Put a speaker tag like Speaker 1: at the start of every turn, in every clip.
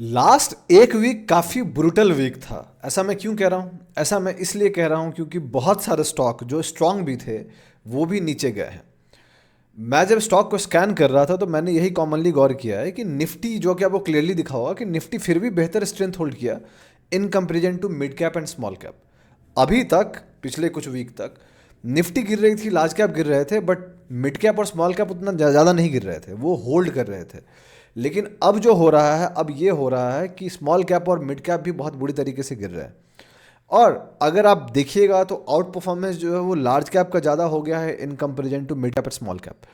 Speaker 1: Last एक week काफ़ी brutal week था। ऐसा मैं क्यों कह रहा हूँ? ऐसा मैं इसलिए कह रहा हूँ क्योंकि बहुत सारे स्टॉक जो स्ट्रांग भी थे वो भी नीचे गए हैं। मैं जब स्टॉक को स्कैन कर रहा था तो मैंने यही कॉमनली गौर किया है कि निफ्टी, जो कि आपको क्लियरली दिखा होगा कि निफ्टी फिर भी बेहतर स्ट्रेंथ होल्ड किया in comparison to mid cap and small cap. अभी तक पिछले कुछ वीक तक निफ्टी गिर रही थी, लार्ज कैप गिर रहे थे, बट मिड कैप और स्मॉल कैप उतना ज़्यादा नहीं गिर रहे थे, वो होल्ड कर रहे थे। लेकिन अब जो हो रहा है, अब ये हो रहा है कि स्मॉल कैप और मिड कैप भी बहुत बुरी तरीके से गिर रहे हैं। और अगर आप देखिएगा तो आउट परफॉर्मेंस जो है वो लार्ज कैप का ज़्यादा हो गया है in comparison to mid cap और स्मॉल कैप।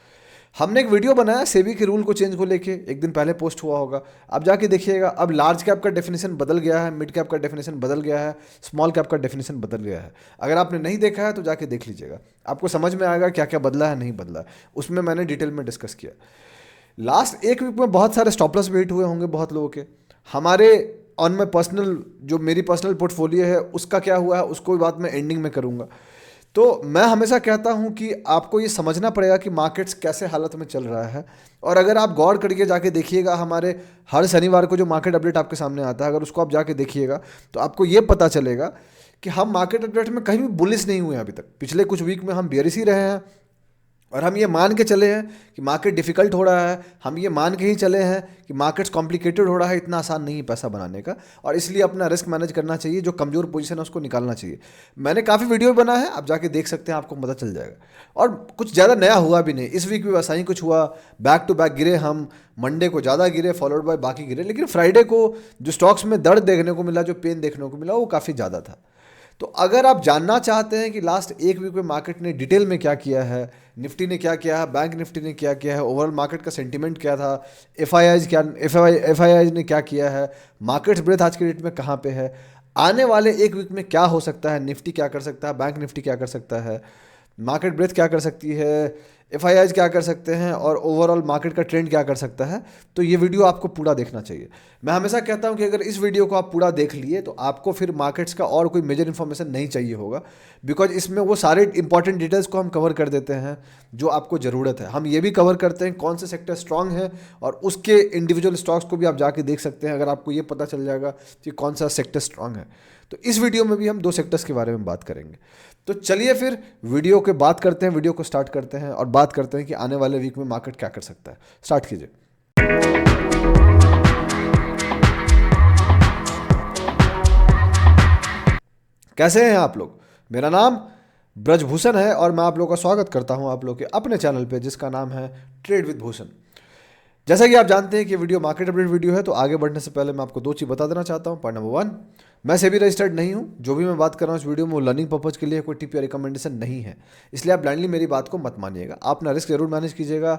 Speaker 1: हमने एक वीडियो बनाया सेबी के रूल को चेंज को लेके, एक दिन पहले पोस्ट हुआ होगा, आप जाके देखिएगा। अब लार्ज कैप का डेफिनेशन बदल गया है, मिड कैप का डेफिनेशन बदल गया है, स्मॉल कैप का डेफिनेशन बदल गया है। अगर आपने नहीं देखा है तो जाके देख लीजिएगा, आपको समझ में आएगा क्या क्या बदला है, नहीं बदला है। उसमें मैंने डिटेल में डिस्कस किया। लास्ट एक वीक में बहुत सारे स्टॉप लॉस वेट हुए होंगे बहुत लोगों के। हमारे ऑन माई पर्सनल, जो मेरी पर्सनल पोर्टफोलियो है उसका क्या हुआ है उसको भी बात मैं एंडिंग में करूँगा। तो मैं हमेशा कहता हूँ कि आपको ये समझना पड़ेगा कि मार्केट्स कैसे हालत में चल रहा है। और अगर आप गौर करके जाके देखिएगा, हमारे हर शनिवार को जो मार्केट अपडेट आपके सामने आता है, अगर उसको आप जाके देखिएगा तो आपको ये पता चलेगा कि हम मार्केट अपडेट में कहीं भी बुलिश नहीं हुए अभी तक। पिछले कुछ वीक में हम बेयरिश ही रहे हैं और हम ये मान के चले हैं कि मार्केट डिफिकल्ट हो रहा है, हम ये मान के ही चले हैं कि मार्केट्स कॉम्प्लिकेटेड हो रहा है, इतना आसान नहीं है पैसा बनाने का, और इसलिए अपना रिस्क मैनेज करना चाहिए, जो कमज़ोर पोजीशन है उसको निकालना चाहिए। मैंने काफ़ी वीडियो बना है, आप जाके देख सकते हैं, आपको पता चल जाएगा। और कुछ ज़्यादा नया हुआ भी नहीं, इस वीक भी वैसा ही कुछ हुआ। बैक टू बैक गिरे हम, मंडे को ज़्यादा गिरे फॉलोड बाय बाकी गिरे, लेकिन फ्राइडे को जो स्टॉक्स में दर्द देखने को मिला, जो पेन देखने को मिला, वो काफ़ी ज़्यादा था। तो अगर आप जानना चाहते हैं कि लास्ट एक वीक में मार्केट ने डिटेल में क्या किया है, निफ्टी ने क्या किया है, बैंक निफ्टी ने क्या किया है, ओवरऑल मार्केट का सेंटीमेंट क्या था, एफ आई आईज ने क्या किया है, मार्केट्स ब्रेथ आज के डेट में कहाँ पे है, आने वाले एक वीक में क्या हो सकता है, निफ्टी क्या कर सकता है, बैंक निफ्टी क्या कर सकता है, मार्केट ब्रेथ क्या कर सकती है, एफ आई आईज क्या कर सकते हैं, और ओवरऑल मार्केट का ट्रेंड क्या कर सकता है, तो ये वीडियो आपको पूरा देखना चाहिए। मैं हमेशा कहता हूं कि अगर इस वीडियो को आप पूरा देख लिए तो आपको फिर मार्केट्स का और कोई मेजर इन्फॉर्मेशन नहीं चाहिए होगा, बिकॉज इसमें वो सारे इंपॉर्टेंट डिटेल्स को हम कवर कर देते हैं जो आपको ज़रूरत है। हम ये भी कवर करते हैं कौन से सेक्टर स्ट्रांग है, और उसके इंडिविजुअल स्टॉक्स को भी आप जाके देख सकते हैं, अगर आपको ये पता चल जाएगा कि कौन सा सेक्टर स्ट्रांग है। तो इस वीडियो में भी हम दो सेक्टर्स के बारे में बात करेंगे। तो चलिए फिर वीडियो के बात करते हैं, वीडियो को स्टार्ट करते हैं और बात करते हैं कि आने वाले वीक में मार्केट क्या कर सकता है। स्टार्ट कीजिए। कैसे हैं आप लोग? मेरा नाम ब्रजभूषण है और मैं आप लोगों का स्वागत करता हूं आप लोग के अपने चैनल पे, जिसका नाम है ट्रेड विद भूषण। जैसा कि आप जानते हैं कि वीडियो मार्केट अपडेट वीडियो है, तो आगे बढ़ने से पहले मैं आपको दो चीज़ बता देना चाहता हूं। पॉइंट नंबर वन, मैं सेबी रजिस्टर्ड नहीं हूं। जो भी मैं बात कर रहा हूं इस वीडियो में वो लर्निंग पर्पज़ के लिए, कोई टिप या रिकमेंडेशन नहीं है, इसलिए आप ब्लाइंडली मेरी बात को मत मानिएगा। आप अपना रिस्क जरूर मैनेज कीजिएगा,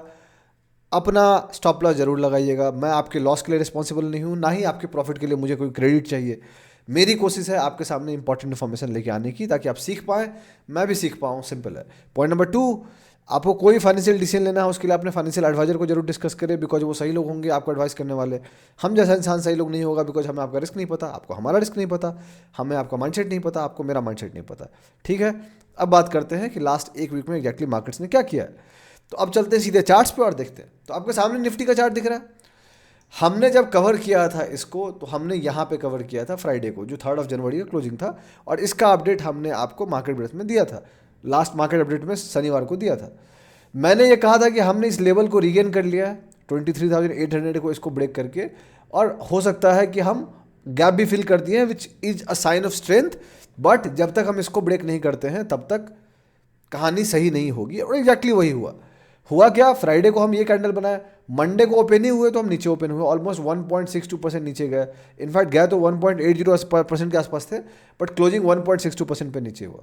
Speaker 1: अपना स्टॉप लॉस जरूर लगाइएगा। मैं आपके लॉस के लिए रिस्पॉन्सिबल नहीं हूँ, ना ही आपके प्रॉफिट के लिए मुझे कोई क्रेडिट चाहिए। मेरी कोशिश है आपके सामने इंपॉर्टेंट इन्फॉर्मेशन लेके आने की, ताकि आप सीख पाएँ, मैं भी सीख पाऊँ। सिंपल है। पॉइंट नंबर टू, आपको कोई फाइनेंशियल डिसीजन लेना है उसके लिए अपने फाइनेंशियल एडवाइजर को जरूर डिस्कस करें, बिकॉज वो सही लोग होंगे आपको एडवाइस करने वाले। हम जैसा इंसान सही लोग नहीं होगा, बिकॉज हमें आपका रिस्क नहीं पता, आपको हमारा रिस्क नहीं पता, हमें आपका माइंडसेट नहीं पता, आपको मेरा माइंडसेट नहीं पता। ठीक है, अब बात करते हैं कि लास्ट एक वीक में एग्जैक्टली मार्केट्स ने क्या किया है। तो अब चलते हैं सीधे चार्ट्स पे और देखते हैं। तो आपके सामने निफ्टी का चार्ट दिख रहा है। हमने जब कवर किया था इसको, तो हमने यहाँ पे कवर किया था फ्राइडे को, जो 3 जनवरी का क्लोजिंग था, और इसका अपडेट हमने आपको मार्केट ब्रेथ में दिया था, लास्ट मार्केट अपडेट में शनिवार को दिया था। मैंने ये कहा था कि हमने इस लेवल को रीगेन कर लिया है 23,800 को, इसको ब्रेक करके, और हो सकता है कि हम गैप भी फिल कर दिए हैं, which is a sign of strength. But जब तक हम इसको ब्रेक नहीं करते हैं तब तक कहानी सही नहीं होगी, और एग्जैक्टली वही हुआ। हुआ क्या, फ्राइडे को हम ये कैंडल बनाए, मंडे को ओपन ही हुए तो हम नीचे ओपन हुए, ऑलमोस्ट 1.62% नीचे गए। इनफैक्ट गए तो 1.80% के आसपास थे, बट क्लोजिंग 1.62% पे नीचे हुआ।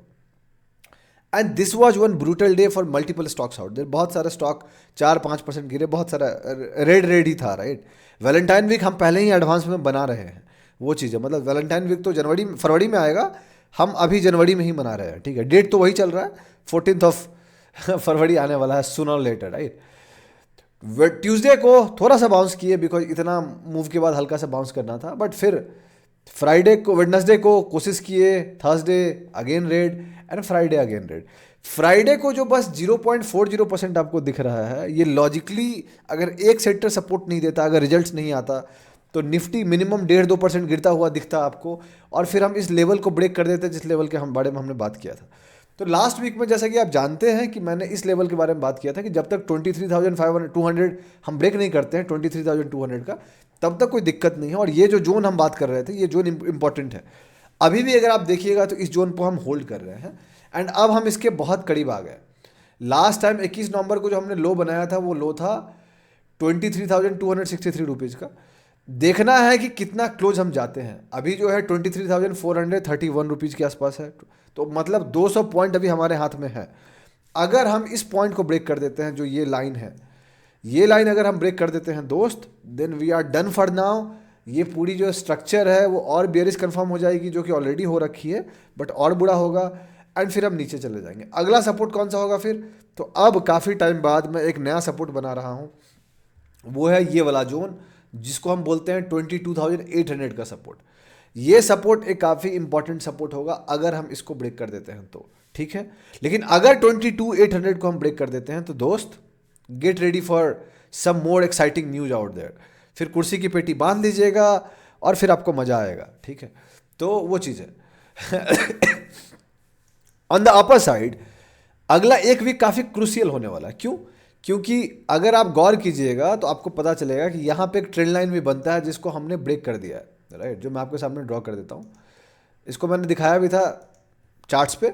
Speaker 1: And this was one brutal day for multiple stocks out there. बहुत सारे स्टॉक 4-5% गिरे, बहुत सारा रेड रेड ही था, राइट। वैलेंटाइन वीक हम पहले ही एडवांस में बना रहे हैं, वो चीज़ है। मतलब वैलेंटाइन वीक तो फरवरी में आएगा, हम अभी जनवरी में ही मना रहे हैं। ठीक है, डेट तो वही चल रहा है, 14 फरवरी आने वाला है, सूनर लेटर, राइट। ट्यूसडे को थोड़ा सा बाउंस किए, बिकॉज इतना मूव के बाद हल्का सा बाउंस करना था, बट फिर फ्राइडे को, वेडनेसडे को कोशिश किए, Thursday again red, and Friday again red. Friday को जो बस 0.40% आपको दिख रहा है, ये लॉजिकली अगर एक सेक्टर सपोर्ट नहीं देता, अगर रिजल्ट्स नहीं आता, तो निफ्टी मिनिमम 1.5-2% गिरता हुआ दिखता आपको, और फिर हम इस लेवल को ब्रेक कर देते हैं जिस लेवल के हम बारे में हमने बात किया था। तो लास्ट वीक में जैसा कि आप जानते हैं कि मैंने इस लेवल के बारे में बात किया था कि जब तक 23,500 हम ब्रेक नहीं करते हैं 23,200 का, तब तक कोई दिक्कत नहीं है। और ये जो जोन हम बात कर रहे थे, ये जोन इंपॉर्टेंट है। अभी भी अगर आप देखिएगा तो इस जोन को हम होल्ड कर रहे हैं, एंड अब हम इसके बहुत करीब आ गए। लास्ट टाइम 21 नवंबर को जो हमने लो बनाया था, वो लो था 23,263 रुपीज़ का। देखना है कि कितना क्लोज हम जाते हैं। अभी जो है 23,431 रुपीज़ के आसपास है, तो मतलब 200 पॉइंट अभी हमारे हाथ में है। अगर हम इस पॉइंट को ब्रेक कर देते हैं, जो ये लाइन है, ये लाइन अगर हम ब्रेक कर देते हैं दोस्त, then we are done for now. ये पूरी जो स्ट्रक्चर है वो और बेयरिश कंफर्म हो जाएगी, जो कि ऑलरेडी हो रखी है, बट और बुरा होगा, एंड फिर हम नीचे चले जाएंगे। अगला सपोर्ट कौन सा होगा फिर? तो अब काफ़ी टाइम बाद मैं एक नया सपोर्ट बना रहा हूँ, वो है ये वाला जोन, जिसको हम बोलते हैं 22,800 का सपोर्ट। ये सपोर्ट एक काफ़ी इंपॉर्टेंट सपोर्ट होगा अगर हम इसको ब्रेक कर देते हैं तो, ठीक है। लेकिन अगर 22,800 को हम ब्रेक कर देते हैं तो दोस्त, get ready for some more exciting news out there. फिर कुर्सी की पेटी बांध लीजिएगा और फिर आपको मजा आएगा, ठीक है। तो वो चीज़ है। ऑन द अपर साइड अगला एक वीक काफ़ी क्रूशियल होने वाला है। क्यों? क्योंकि अगर आप गौर कीजिएगा तो आपको पता चलेगा कि यहाँ पे एक ट्रेंड लाइन भी बनता है जिसको हमने ब्रेक कर दिया है, राइट। जो मैं आपके सामने ड्रॉ कर देता हूँ, इसको मैंने दिखाया भी था चार्ट्स पे,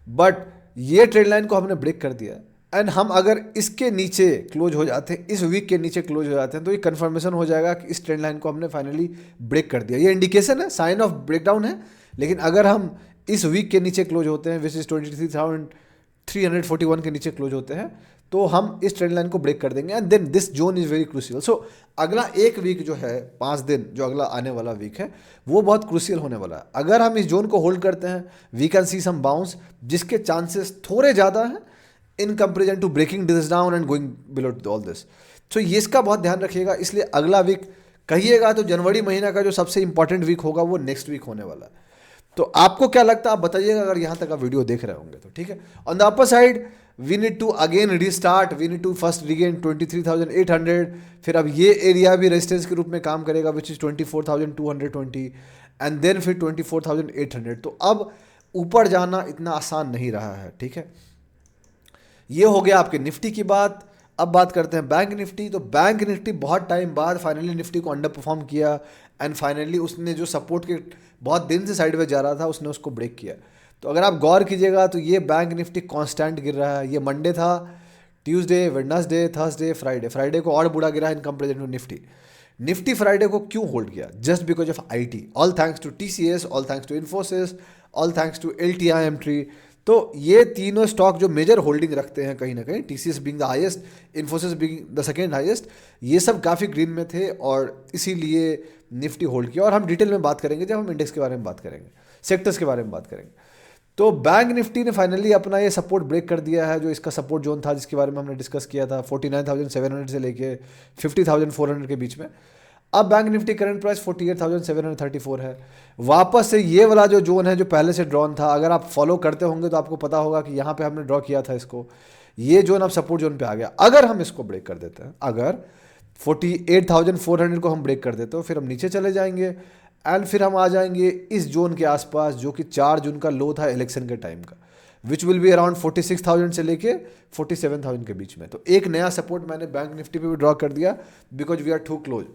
Speaker 1: बट ये ट्रेंड लाइन को हमने ब्रेक कर दिया है। एंड हम अगर इसके नीचे क्लोज हो जाते हैं, इस वीक के नीचे क्लोज हो जाते हैं, तो ये कन्फर्मेशन हो जाएगा कि इस ट्रेंड लाइन को हमने फाइनली ब्रेक कर दिया। ये इंडिकेशन है, साइन ऑफ ब्रेकडाउन है। लेकिन अगर हम इस वीक के नीचे क्लोज होते हैं, विच इज़ 23,341 के नीचे क्लोज होते हैं, तो हम इस ट्रेंड लाइन को ब्रेक कर देंगे, and then this zone is very crucial. So अगला एक वीक जो है, 5 दिन जो अगला आने वाला वीक है, वो बहुत क्रूशियल होने वाला है। अगर हम इस जोन को होल्ड करते हैं, we can see some bounce, जिसके चांसेस थोड़े ज़्यादा हैं in comparison to breaking this down and going below all this. So ये इसका बहुत ध्यान रखिएगा। इसलिए अगला वीक कहिएगा तो जनवरी महीना का जो सबसे इंपॉर्टेंट वीक होगा वो नेक्स्ट वीक होने वाला है। तो आपको क्या लगता है, आप बताइएगा अगर यहाँ तक आप वीडियो देख रहे होंगे तो, ठीक है। On the upper side we need to again restart, we need to first regain 23,800। फिर अब ये एरिया भी रेजिस्टेंस के रूप में काम करेगा, विच इज़ 24,220, एंड देन फिर 24,800। तो अब ऊपर जाना इतना आसान नहीं रहा है, ठीक है। ये हो गया आपके निफ्टी की बात। अब बात करते हैं बैंक निफ्टी। तो बैंक निफ्टी बहुत टाइम बाद फाइनली निफ्टी को अंडर परफॉर्म किया, एंड फाइनली उसने जो सपोर्ट के बहुत दिन से साइडवेज जा रहा था, उसने उसको ब्रेक किया। तो अगर आप गौर कीजिएगा तो ये बैंक निफ्टी कांस्टेंट गिर रहा है। ये मंडे था, ट्यूसडे, वेडनेसडे, थर्सडे, फ्राइडे को और बुरा गिरा in comparison to Nifty. Nifty Friday को क्यों होल्ड किया? Just because of IT. All thanks to TCS, all thanks to Infosys, all thanks to LTIMT. तो ये तीनों स्टॉक जो मेजर होल्डिंग रखते हैं कहीं ना कहीं, TCS being the highest, Infosys being the second highest, ये सब काफ़ी ग्रीन में थे और इसीलिए निफ्टी होल्ड किया। और हम डिटेल में बात करेंगे जब हम इंडेक्स के बारे में बात करेंगे, सेक्टर्स के बारे में बात करेंगे। तो बैंक निफ्टी ने फाइनली अपना ये सपोर्ट ब्रेक कर दिया है, जो इसका सपोर्ट जोन था जिसके बारे में हमने डिस्कस किया था 49,700 से लेके 50,400 के बीच में। अब बैंक निफ्टी करंट प्राइस 48,734 है। वापस से ये वाला जो जोन है जो पहले से ड्रॉन था, अगर आप फॉलो करते होंगे तो आपको पता होगा कि यहाँ पे हमने ड्रॉ किया था इसको। ये जोन अब सपोर्ट जोन पे आ गया। अगर हम इसको ब्रेक कर देते हैं, अगर 48,400 को हम ब्रेक कर देते हो, फिर हम नीचे चले जाएंगे, एंड फिर हम आ जाएंगे इस जोन के आसपास, जो कि 4 जून का लो था इलेक्शन के टाइम का, विच विल बी अराउंड 46,000 से लेके 47,000 के बीच में। तो एक नया सपोर्ट मैंने बैंक निफ्टी पे भी ड्रॉ कर दिया, because we are too close.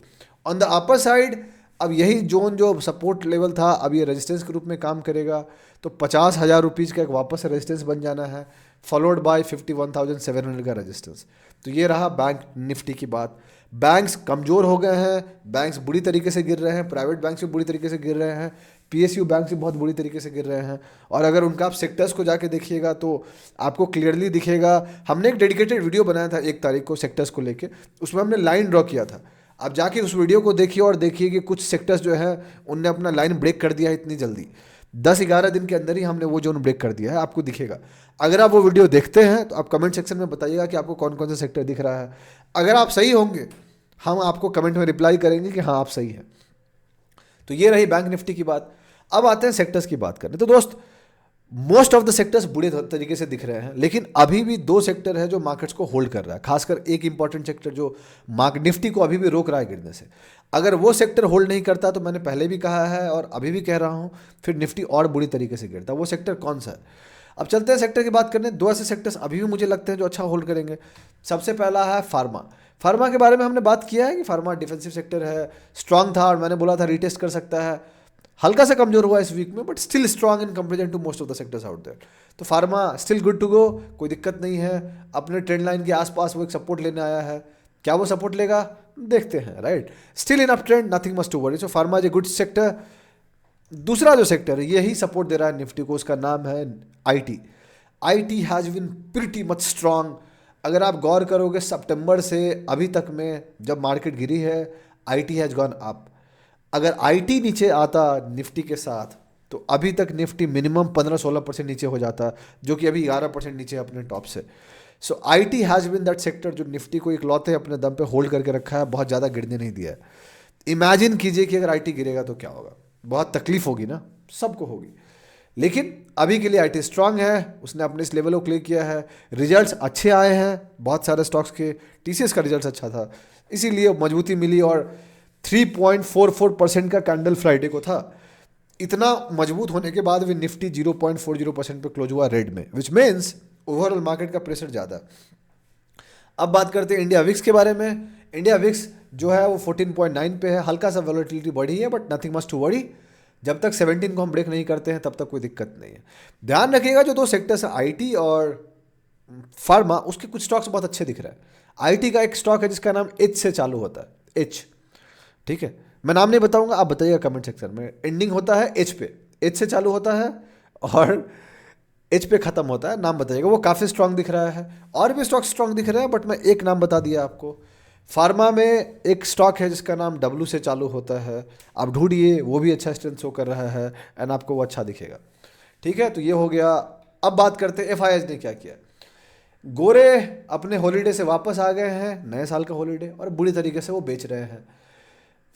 Speaker 1: On the upper side अब यही जोन जो सपोर्ट लेवल था, अब ये रेजिस्टेंस के रूप में काम करेगा। तो 50,000 रुपीज़ का एक वापस से रेजिस्टेंस बन जाना है, फॉलोड बाय 51,700 का रेजिस्टेंस। तो ये रहा बैंक निफ्टी की बात। बैंक्स कमज़ोर हो गए हैं, बैंक्स बुरी तरीके से गिर रहे हैं, प्राइवेट बैंक भी बुरी तरीके से गिर रहे हैं, पीएसयू बैंक से बहुत बुरी तरीके से गिर रहे हैं। और अगर उनका आप सेक्टर्स को जाके देखिएगा तो आपको क्लियरली दिखेगा। हमने एक डेडिकेटेड वीडियो बनाया था 1 तारीख को सेक्टर्स को लेके, उसमें हमने लाइन ड्रॉ किया था। आप जाके उस वीडियो को देखिए और देखिए कि कुछ सेक्टर्स जो है उनने अपना लाइन ब्रेक कर दिया है इतनी जल्दी। 10-11 दिन के अंदर ही हमने वो जोन ब्रेक कर दिया है, आपको दिखेगा। अगर आप वो वीडियो देखते हैं तो आप कमेंट सेक्शन में बताइएगा कि आपको कौन कौन सा सेक्टर दिख रहा है। अगर आप सही होंगे, हम आपको कमेंट में रिप्लाई करेंगे कि हाँ आप सही हैं। तो ये रही बैंक निफ्टी की बात। अब आते हैं सेक्टर्स की बात करने। तो दोस्त, मोस्ट ऑफ द सेक्टर्स बुरे तरीके से दिख रहे हैं, लेकिन अभी भी दो सेक्टर है जो मार्केट्स को होल्ड कर रहा है, खासकर एक इंपॉर्टेंट सेक्टर जो निफ्टी को अभी भी रोक रहा है गिरने से। अगर वो सेक्टर होल्ड नहीं करता तो मैंने पहले भी कहा है और अभी भी कह रहा हूँ, फिर निफ्टी और बुरी तरीके से गिरता। वो सेक्टर कौन सा है? अब चलते हैं सेक्टर की बात करने। दो ऐसे सेक्टर्स अभी भी मुझे लगते हैं जो अच्छा होल्ड करेंगे। सबसे पहला है फार्मा। फार्मा के बारे में हमने बात किया है कि फार्मा डिफेंसिव सेक्टर है, स्ट्रांग था और मैंने बोला था रीटेस्ट कर सकता है। हल्का सा कमजोर हुआ इस वीक में, but still strong in comparison to most of the sectors out there. तो pharma still good to go, कोई दिक्कत नहीं है। अपने ट्रेंड लाइन के आसपास वो एक सपोर्ट लेने आया है। क्या वो सपोर्ट लेगा देखते हैं, right? Still in up trend, nothing much to worry. So pharma is a good sector. दूसरा जो सेक्टर है यही सपोर्ट दे रहा है निफ्टी को, उसका नाम है IT. IT has been pretty much strong. अगर आप गौर करोगे सितंबर से अभी तक में जब मार्केट गिरी है, आईटी हैज गॉन अप। अगर आईटी नीचे आता निफ्टी के साथ तो अभी तक निफ्टी मिनिमम 15-16% नीचे हो जाता, जो कि अभी 11% नीचे है अपने टॉप से। So IT has been that sector जो निफ्टी को इकलौते अपने दम पे होल्ड करके रखा है, बहुत ज़्यादा गिरने नहीं दिया है। इमेजिन कीजिए कि अगर आईटी गिरेगा तो क्या होगा, बहुत तकलीफ होगी ना, सबको होगी। लेकिन अभी के लिए आईटी स्ट्रांग है, उसने अपने इस लेवल को क्लियर किया है। रिजल्ट्स अच्छे आए हैं बहुत सारे स्टॉक्स के। टीसीएस का रिजल्ट अच्छा था, इसीलिए मजबूती मिली और 3.44% का कैंडल फ्राइडे को था। इतना मजबूत होने के बाद भी निफ्टी 0.40% पे क्लोज हुआ रेड में, विच मीन्स ओवरऑल मार्केट का प्रेशर ज़्यादा। अब बात करते हैं इंडिया विक्स के बारे में। इंडिया विक्स जो है वो 14.9 पे है, हल्का सा वॉलेटिलिटी बढ़ी है but nothing much to worry. जब तक 17 को हम ब्रेक नहीं करते हैं तब तक कोई दिक्कत नहीं है। ध्यान रखिएगा जो दो सेक्टर्स है आईटी और फार्मा, उसके कुछ स्टॉक्स बहुत अच्छे दिख रहे हैं। आईटी का एक स्टॉक है जिसका नाम एच से चालू होता है, एच, ठीक है? मैं नाम नहीं बताऊंगा, आप बताइएगा कमेंट सेक्शन में। एंडिंग होता है एच पे, एच से चालू होता है और एच पे खत्म होता है, नाम बताइएगा। वो काफ़ी स्ट्रांग दिख रहा है, और भी स्टॉक स्ट्रांग दिख रहे हैं बट मैं एक नाम बता दिया आपको। फार्मा में एक स्टॉक है जिसका नाम डब्ल्यू से चालू होता है, आप ढूंढिए, वो भी अच्छा स्ट्रेंथ शो कर रहा है एंड आपको वो अच्छा दिखेगा, ठीक है? तो ये हो गया। अब बात करते हैं एफआईआई ने क्या किया। गोरे अपने हॉलीडे से वापस आ गए हैं, नए साल का हॉलीडे, और बुरी तरीके से वो बेच रहे हैं।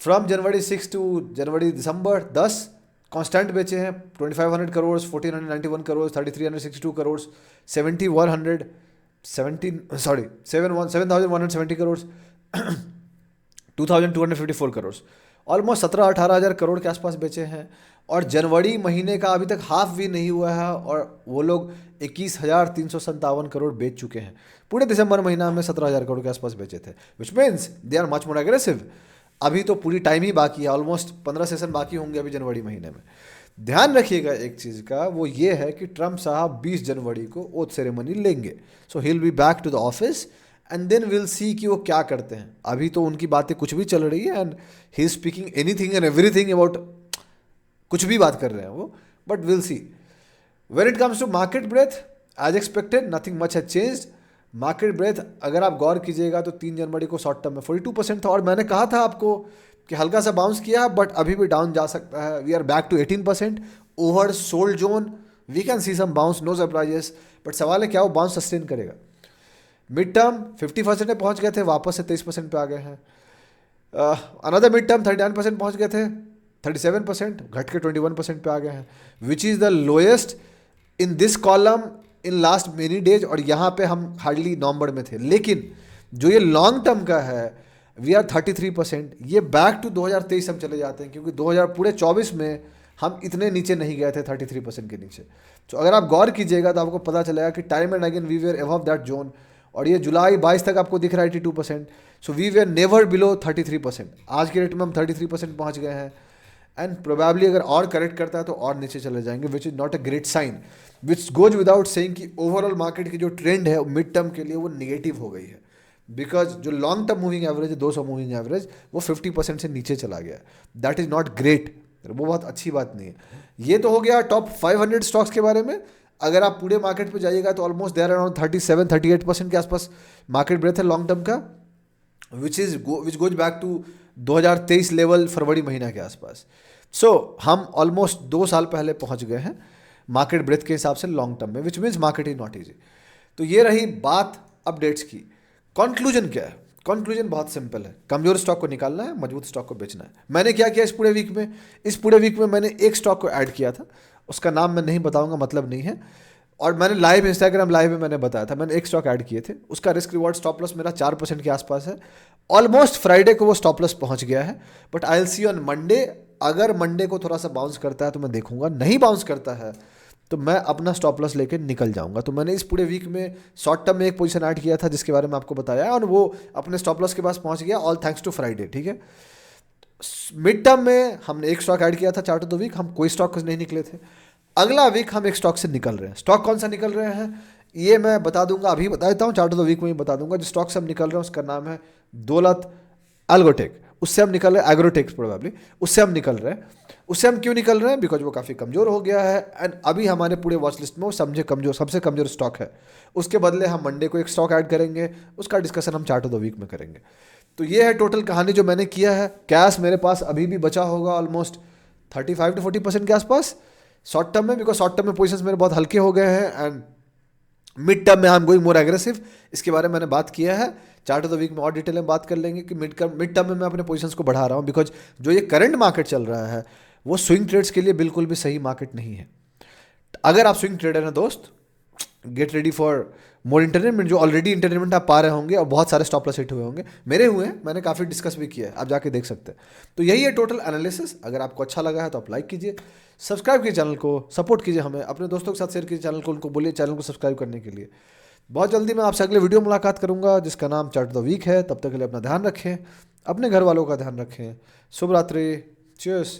Speaker 1: From January 6 to January December 10 constant बेचे हैं। 2500 करोड़, 1491 करोड़, 3362 करोड़, 7170 करोड़, 2254 करोड़, ऑलमोस्ट 17-18 हज़ार करोड़ के आसपास बेचे हैं। और जनवरी महीने का अभी तक हाफ भी नहीं हुआ है और वो लोग 21,357 करोड़ बेच चुके हैं। पूरे दिसंबर महीना में 17,000 करोड़ के आसपास बेचे थे, which means they are much more aggressive. अभी तो पूरी टाइम ही बाकी है, ऑलमोस्ट 15 सेशन बाकी होंगे अभी जनवरी महीने में। ध्यान रखिएगा एक चीज़ का, वो ये है कि ट्रंप साहब 20 जनवरी को ओथ सेरेमनी लेंगे। So he will be back to the office and then will see कि वो क्या करते हैं। अभी तो उनकी बातें कुछ भी चल रही है and he is speaking anything and everything about, कुछ भी बात कर रहे हैं वो, but will see. When it comes to market breadth, as expected nothing much has changed. Market breadth अगर आप गौर कीजिएगा तो 3 जनवरी को शॉर्ट टर्म में 42% था, और मैंने कहा था आपको कि हल्का सा बाउंस किया बट अभी भी डाउन जा सकता है। We are back to 18% oversold zone, we can see some bounce, no surprises, but सवाल है क्या वो बाउंस सस्टेन करेगा। मिड टर्म 50% पे पहुंच गए थे, वापस से 23% पे आ गए हैं। अनदर मिड टर्म 39% पहुंच गए थे, 37% घट के 21% पे आ गए हैं, which is the lowest in this column in last many days. और यहाँ पे हम हार्डली नवंबर में थे, लेकिन जो ये लॉन्ग टर्म का है वी आर 33%। ये बैक टू 2023 हम चले जाते हैं, क्योंकि 2024 में हम इतने नीचे नहीं गए थे 33% के नीचे। तो अगर आप गौर कीजिएगा तो आपको पता चलेगा कि time and again we were above that zone. और ये जुलाई 22 तक आपको दिख रहा है 82%। So we were never below 33%। आज के रेट में हम 33% पहुँच गए हैं एंड प्रोबेबली अगर और करेक्ट करता है तो और नीचे चले जाएंगे, which is not a great sign, which goes without saying कि ओवरऑल मार्केट की जो ट्रेंड है मिड टर्म के लिए वो निगेटिव हो गई है। बिकॉज जो लॉन्ग टर्म मूविंग एवरेज है 200 मूविंग एवरेज, वो 50% से नीचे चला गया। दैट इज़ नॉट ग्रेट, वो बहुत अच्छी बात नहीं है। ये तो हो गया टॉप 500 स्टॉक्स के बारे में। अगर आप पूरे मार्केट पे जाइएगा तो ऑलमोस्ट देयर अराउंड 37-38% के आसपास मार्केट ब्रेथ है लॉन्ग टर्म का, which goes back to 2023 level फरवरी महीना के आसपास। सो हम ऑलमोस्ट 2 साल पहले पहुंच गए हैं मार्केट ब्रेथ के हिसाब से लॉन्ग टर्म में, which means market is not easy. तो ये रही बात अपडेट्स की। कंक्लूजन क्या है? कंक्लूजन बहुत सिंपल है, कमजोर स्टॉक को निकालना है, मजबूत स्टॉक को बेचना है। मैंने क्या किया इस पूरे वीक में? इस पूरे वीक में मैंने एक स्टॉक को ऐड किया था, उसका नाम मैं नहीं बताऊंगा, मतलब नहीं है। और मैंने लाइव इंस्टाग्राम लाइव में मैंने बताया था, मैंने एक स्टॉक ऐड किए थे, उसका रिस्क रिवॉर्ड स्टॉप लॉस मेरा 4% के आसपास है। ऑलमोस्ट फ्राइडे को वो स्टॉप लॉस पहुंच गया है, but I will see on Monday. अगर मंडे को थोड़ा सा बाउंस करता है तो मैं देखूंगा, नहीं बाउंस करता है तो मैं अपना स्टॉप लॉस लेके निकल जाऊंगा। तो मैंने इस पूरे वीक में शॉर्ट टर्म में एक पोजीशन ऐड किया था जिसके बारे में आपको बताया है, और वो अपने स्टॉप लॉस के पास पहुंच गया, ऑल थैंक्स टू फ्राइडे, ठीक है। मिड टर्म में हमने एक स्टॉक ऐड किया था चार्ट ऑफ द वीक, हम कोई स्टॉक नहीं निकले थे। अगला वीक हम एक स्टॉक से निकल रहे हैं। स्टॉक कौन सा निकल रहे हैं ये मैं बता दूंगा, अभी बता देता हूँ, चार्ट ऑफ द वीक में ही बता दूंगा। जो स्टॉक से हम निकल रहे हैं उसका नाम है दौलत एल्गोटेक। उससे हम निकल रहे हैं, एग्रोटेक्स प्रोबेबली, उससे हम निकल रहे हैं। उससे हम क्यों निकल रहे हैं? बिकॉज वो काफ़ी कमज़ोर हो गया है, एंड अभी हमारे पूरे वॉच लिस्ट में वो सबसे कमज़ोर स्टॉक है। उसके बदले हम मंडे को एक स्टॉक ऐड करेंगे, उसका डिस्कशन हम चार्ट ऑफ द वीक में करेंगे। तो ये है टोटल कहानी जो मैंने किया है। कैश मेरे पास अभी भी बचा होगा ऑलमोस्ट 35 to 40% के आसपास शॉर्ट टर्म में, बिकॉज शॉर्ट टर्म में पोजिशन मेरे बहुत हल्के हो गए हैं, एंड मिड टर्म में I am going more aggressive. इसके बारे में मैंने बात किया है, चार्ट ऑफ द वीक में और डिटेल में बात कर लेंगे कि मिड टर्म में मैं अपने पोजीशंस को बढ़ा रहा हूँ, बिकॉज जो ये करंट मार्केट चल रहा है वो स्विंग ट्रेड्स के लिए बिल्कुल भी सही मार्केट नहीं है। अगर आप स्विंग ट्रेडर हैं दोस्त, get ready for more entertainment. जो ऑलरेडी इंटरटेनमेंट आप पा रहे होंगे और बहुत सारे स्टॉप लॉस हिट हुए होंगे, मेरे हुए हैं, मैंने काफ़ी डिस्कस भी किया है, आप जाके देख सकते हैं। तो यही है टोटल एनालिसिस। अगर आपको अच्छा लगा है तो आप लाइक कीजिए, सब्सक्राइब कीजिए चैनल को, सपोर्ट कीजिए हमें, अपने दोस्तों के साथ शेयर कीजिए चैनल को, उनको बोलिए चैनल को सब्सक्राइब करने के लिए। बहुत जल्दी मैं आपसे अगले वीडियो मुलाकात करूंगा जिसका नाम चार्ट ऑफ द वीक है। तब तक के लिए अपना ध्यान रखें, अपने घर वालों का ध्यान रखें। शुभ रात्रि, चीयर्स।